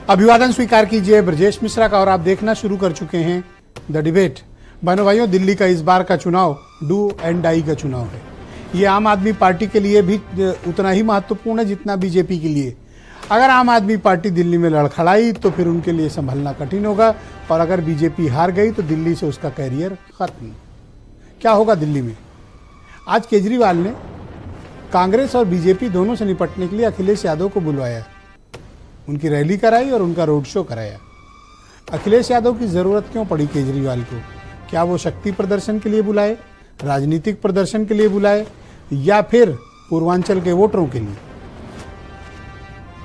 अभिवादन स्वीकार कीजिए ब्रजेश मिश्रा का और आप देखना शुरू कर चुके हैं द डिबेट। बहनों भाइयों, दिल्ली का इस बार का चुनाव डू एंड डाई का चुनाव है। ये आम आदमी पार्टी के लिए भी उतना ही महत्वपूर्ण है जितना बीजेपी के लिए। अगर आम आदमी पार्टी दिल्ली में लड़खड़ाई तो फिर उनके लिए संभलना कठिन होगा, और अगर बीजेपी हार गई तो दिल्ली से उसका कैरियर खत्म। क्या होगा दिल्ली में? आज केजरीवाल ने कांग्रेस और बीजेपी दोनों से निपटने के लिए अखिलेश यादव को बुलवाया, उनकी रैली कराई और उनका रोड शो कराया। अखिलेश यादव की जरूरत क्यों पड़ी केजरीवाल को? क्या वो शक्ति प्रदर्शन के लिए बुलाए, राजनीतिक प्रदर्शन के लिए बुलाए, या फिर पूर्वांचल के वोटरों के लिए?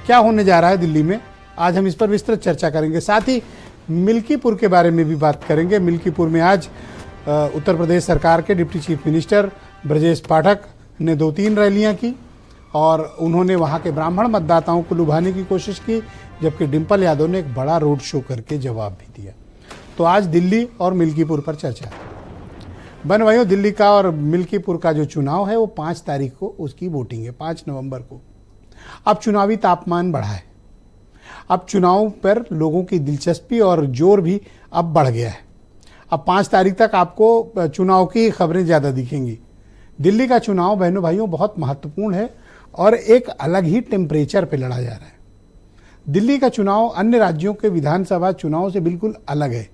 क्या होने जा रहा है दिल्ली में, आज हम इस पर विस्तृत चर्चा करेंगे। साथ ही मिल्कीपुर के बारे में भी बात करेंगे। मिल्कीपुर में आज उत्तर प्रदेश सरकार के deputy chief minister Brajesh Pathak ने 2-3 रैलियां की और उन्होंने वहां के ब्राह्मण मतदाताओं को लुभाने की कोशिश की, जबकि डिंपल यादव ने एक बड़ा रोड शो करके जवाब भी दिया। तो आज दिल्ली और मिल्कीपुर पर चर्चा। बहन भाइयों, दिल्ली का और मिल्कीपुर का जो चुनाव है वो 5 तारीख को उसकी वोटिंग है, 5 नवंबर को। अब चुनावी तापमान बढ़ा है, अब चुनाव पर लोगों की दिलचस्पी और जोर भी अब बढ़ गया है। अब 5 तारीख तक आपको चुनाव की खबरें ज़्यादा दिखेंगी। दिल्ली का चुनाव बहनों भाइयों बहुत महत्वपूर्ण है और एक अलग ही टेम्परेचर पे लड़ा जा रहा है। दिल्ली का चुनाव अन्य राज्यों के विधानसभा चुनाव से बिल्कुल अलग है।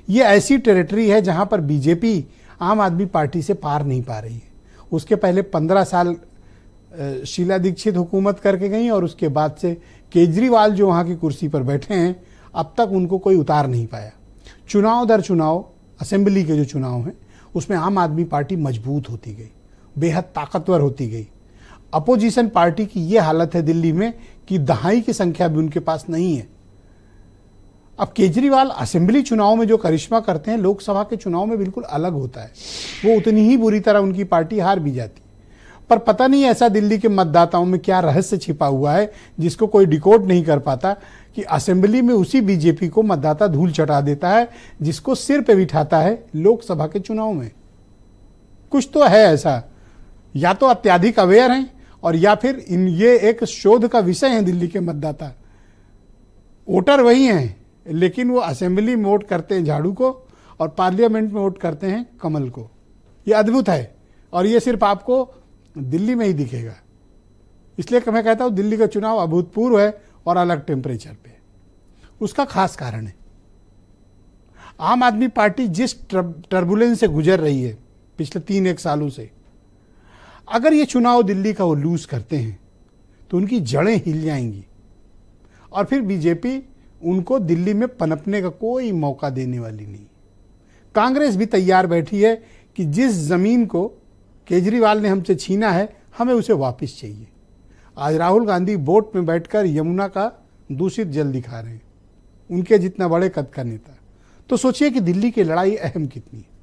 ये ऐसी टेरिटरी है जहां पर बीजेपी आम आदमी पार्टी से पार नहीं पा रही है। उसके पहले 15 साल शीला दीक्षित हुकूमत करके गई और उसके बाद से केजरीवाल जो वहां की कुर्सी पर बैठे हैं, अब तक उनको कोई उतार नहीं पाया। चुनाव दर चुनाव, असेंबली के जो चुनाव हैं उसमें आम आदमी पार्टी मजबूत होती गई, बेहद ताकतवर होती गई। अपोजिशन पार्टी की ये हालत है दिल्ली में कि दहाई की संख्या भी उनके पास नहीं है। अब केजरीवाल असेंबली चुनाव में जो करिश्मा करते हैं, लोकसभा के चुनाव में बिल्कुल अलग होता है। वो उतनी ही बुरी तरह उनकी पार्टी हार भी जाती। पर पता नहीं ऐसा दिल्ली के मतदाताओं में क्या रहस्य छिपा हुआ है जिसको कोई डिकोड नहीं कर पाता कि असेंबली में उसी बीजेपी को मतदाता धूल चटा देता है जिसको सिर पे बिठाता है लोकसभा के चुनाव में। कुछ तो है ऐसा, या तो अत्यधिक अवेयर हैं और या फिर ये एक शोध का विषय है। दिल्ली के मतदाता वोटर वही हैं, लेकिन वो असेंबली में वोट करते हैं झाड़ू को और पार्लियामेंट में वोट करते हैं कमल को। ये अद्भुत है और ये सिर्फ आपको दिल्ली में ही दिखेगा। इसलिए मैं कहता हूं दिल्ली का चुनाव अभूतपूर्व है और अलग टेम्परेचर पे। उसका खास कारण है आम आदमी पार्टी जिस टर्बुलेंस से गुजर रही है पिछले 3-1 सालों से। अगर ये चुनाव दिल्ली का वो लूज करते हैं तो उनकी जड़ें हिल जाएंगी और फिर बीजेपी उनको दिल्ली में पनपने का कोई मौका देने वाली नहीं। कांग्रेस भी तैयार बैठी है कि जिस जमीन को केजरीवाल ने हमसे छीना है, हमें उसे वापस चाहिए। आज राहुल गांधी बोट में बैठकर यमुना का दूषित जल दिखा रहे हैं, उनके जितना बड़े कद का नेता। तो सोचिए कि दिल्ली की लड़ाई अहम कितनी है।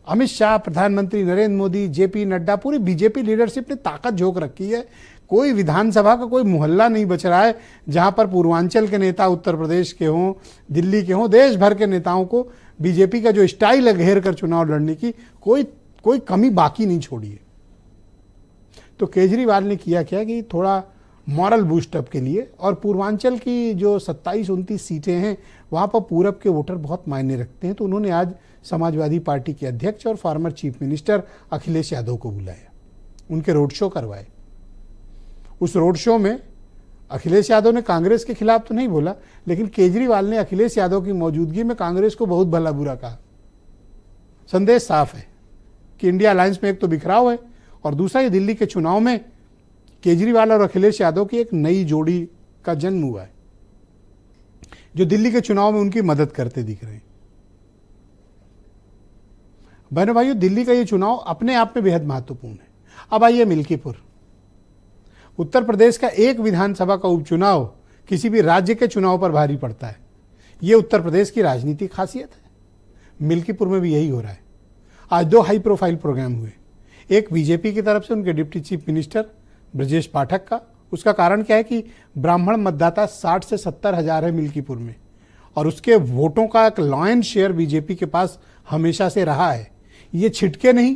अमित शाह, प्रधानमंत्री नरेंद्र मोदी, जेपी नड्डा, पूरी बीजेपी लीडरशिप ने ताकत झोंक रखी है। कोई विधानसभा का कोई मोहल्ला नहीं बच रहा है जहां पर पूर्वांचल के नेता उत्तर प्रदेश के हों, दिल्ली के हों, देश भर के नेताओं को बीजेपी का जो स्टाइल है घेर कर चुनाव लड़ने की, कोई कमी बाकी नहीं छोड़ी है। तो केजरीवाल ने किया क्या कि थोड़ा मॉरल बूस्टअप के लिए, और पूर्वांचल की जो 27-29 सीटें हैं वहां पर पूरब के वोटर बहुत मायने रखते हैं, तो उन्होंने आज समाजवादी पार्टी के अध्यक्ष और former chief minister Akhilesh Yadav को बुलाया, उनके रोड शो करवाए। उस रोड शो में अखिलेश यादव ने कांग्रेस के खिलाफ तो नहीं बोला, लेकिन केजरीवाल ने अखिलेश यादव की मौजूदगी में कांग्रेस को बहुत भला बुरा कहा। संदेश साफ है कि इंडिया अलायंस में एक तो बिखराव है और दूसरा ये दिल्ली के चुनाव में केजरीवाल और अखिलेश यादव की एक नई जोड़ी का जन्म हुआ है जो दिल्ली के चुनाव में उनकी मदद करते दिख रहे हैं। बहनों भाइयों, दिल्ली का ये चुनाव अपने आप में बेहद महत्वपूर्ण है। अब आइए मिल्कीपुर। उत्तर प्रदेश का एक विधानसभा का उपचुनाव किसी भी राज्य के चुनाव पर भारी पड़ता है। ये उत्तर प्रदेश की राजनीतिक खासियत है। मिल्कीपुर में भी यही हो रहा है। आज 2 हाई प्रोफाइल प्रोग्राम हुए, एक बीजेपी की तरफ से उनके deputy chief minister Brajesh Pathak का। उसका कारण क्या है कि ब्राह्मण मतदाता 60 से 70 हजार है मिल्कीपुर में, और उसके वोटों का एक लॉयन शेयर बीजेपी के पास हमेशा से रहा है। ये छिटके नहीं,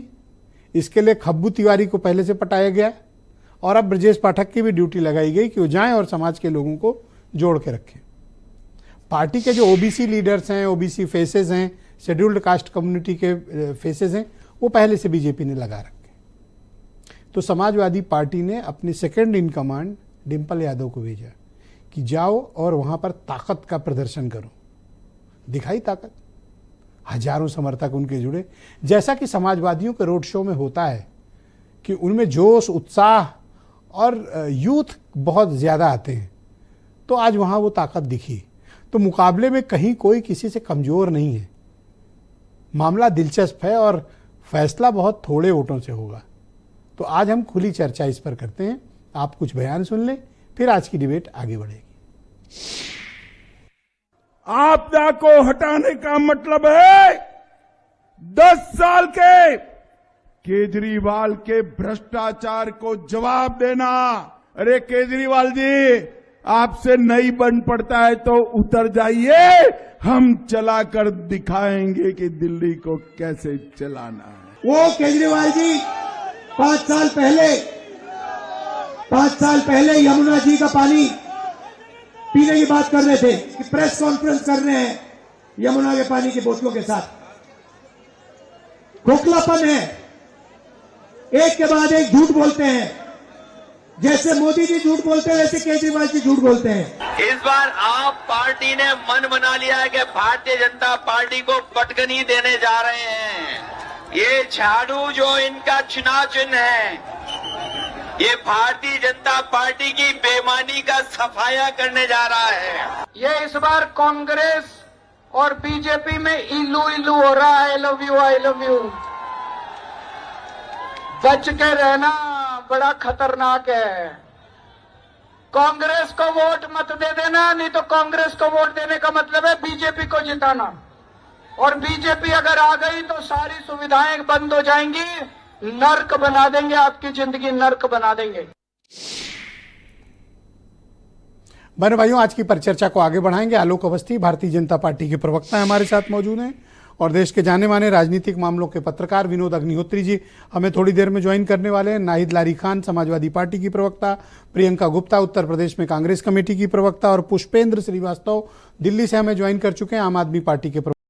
इसके लिए खब्बू तिवारी को पहले से पटाया गया और अब ब्रजेश पाठक की भी ड्यूटी लगाई गई कि वो जाएं और समाज के लोगों को जोड़ के रखें। पार्टी के जो ओबीसी लीडर्स हैं, ओबीसी फेसेस हैं, शेड्यूल्ड कास्ट कम्युनिटी के फेसेस हैं, वो पहले से बीजेपी ने लगा रखे। तो समाजवादी पार्टी ने अपनी second in command Dimple Yadav को भेजा कि जाओ और वहां पर ताकत का प्रदर्शन करो। दिखाई ताकत, हजारों समर्थक उनके जुड़े, जैसा कि समाजवादियों के रोड शो में होता है कि उनमें जोश, उत्साह और यूथ बहुत ज्यादा आते हैं। तो आज वहां वो ताकत दिखी। तो मुकाबले में कहीं कोई किसी से कमजोर नहीं है। मामला दिलचस्प है और फैसला बहुत थोड़े वोटों से होगा। तो आज हम खुली चर्चा इस पर करते हैं। आप कुछ बयान सुन लें, फिर आज की डिबेट आगे बढ़ेगी। आपदा को हटाने का मतलब है 10 साल के केजरीवाल के भ्रष्टाचार को जवाब देना। अरे केजरीवाल जी, आपसे नहीं बन पड़ता है तो उतर जाइए, हम चलाकर दिखाएंगे कि दिल्ली को कैसे चलाना है। वो केजरीवाल जी 5 साल पहले यमुना जी का पानी पीने की बात कर रहे थे कि प्रेस कॉन्फ्रेंस कर रहे हैं यमुना के पानी की बोतलों के साथ। खोखलापन है, एक के बाद एक झूठ बोलते हैं। जैसे मोदी जी झूठ बोलते हैं वैसे केजरीवाल जी झूठ बोलते हैं। इस बार आप पार्टी ने मन बना लिया है कि भारतीय जनता पार्टी को पटकनी देने जा रहे हैं। ये झाड़ू जो इनका चुनाव चिन्ह है, ये भारतीय जनता पार्टी की बेईमानी का सफाया करने जा रहा है। ये इस बार कांग्रेस और बीजेपी में इल्लू इल्लू हो रहा है। I love you. बच के रहना, बड़ा खतरनाक है। कांग्रेस को वोट मत दे देना, नहीं तो कांग्रेस को वोट देने का मतलब है बीजेपी को जिताना। और बीजेपी अगर आ गई तो सारी सुविधाएं बंद हो जाएंगी, नर्क बना देंगे, आपकी जिंदगी नर्क बना देंगे। बहनों भाइयों, आज की परिचर्चा को आगे बढ़ाएंगे। आलोक अवस्थी भारतीय जनता पार्टी के प्रवक्ता हमारे साथ मौजूद हैं और देश के जाने माने राजनीतिक मामलों के पत्रकार विनोद अग्निहोत्री जी हमें थोड़ी देर में ज्वाइन करने वाले हैं। नाहिद लारी खान समाजवादी पार्टी की प्रवक्ता, प्रियंका गुप्ता उत्तर प्रदेश में कांग्रेस कमेटी की प्रवक्ता और पुष्पेंद्र श्रीवास्तव दिल्ली से हमें ज्वाइन कर चुके हैं, आम आदमी पार्टी के प्रवक्ता।